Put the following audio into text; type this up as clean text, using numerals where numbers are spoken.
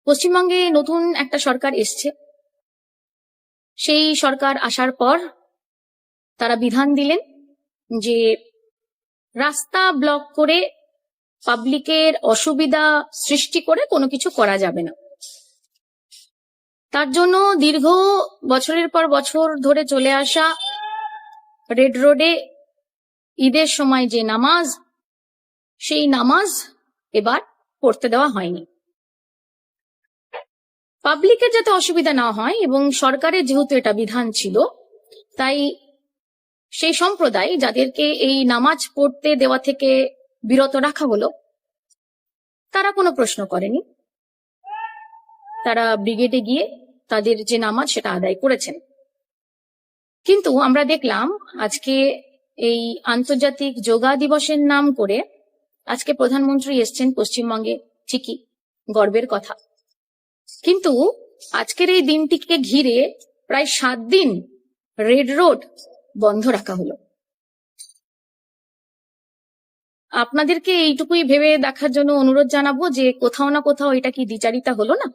পশ্চিমবঙ্গে নতুন একটা সরকার এসছে। সেই সরকার আসার পর তারা বিধান দিলেন যে রাস্তা ব্লক করে পাবলিকের অসুবিধা সৃষ্টি করে কোনো কিছু করা যাবে না। তার জন্য দীর্ঘ বছরের পর বছর ধরে চলে আসা রেড রোডে ঈদের সময় যে নামাজ, সেই নামাজ এবার পড়তে দেওয়া হয়নি। পাবলিকের যাতে অসুবিধা না হয় এবং সরকারের যেহেতু এটা বিধান ছিল, তাই সেই সম্প্রদায় যাদেরকে এই নামাজ পড়তে দেওয়া থেকে বিরত রাখা হলো, তারা কোনো প্রশ্ন করেনি। তারা ব্রিগেডে গিয়ে তাদের যে নামাজ সেটা আদায় করেছেন। কিন্তু আমরা দেখলাম আজকে এই আন্তর্জাতিক যোগা দিবসের নাম করে আজকে প্রধানমন্ত্রী এসছেন পশ্চিমবঙ্গে, ঠিকই, গর্বের কথা। কিন্তু আজকের এই দিনটিকে ঘিরে প্রায় 7 দিন রেড রোড বন্ধ রাখা হলো। আপনাদেরকে এইটুকুই ভেবে দেখার জন্য অনুরোধ জানাবো যে কোথাও না কোথাও এটা কি দ্বিচারিতা হলো না?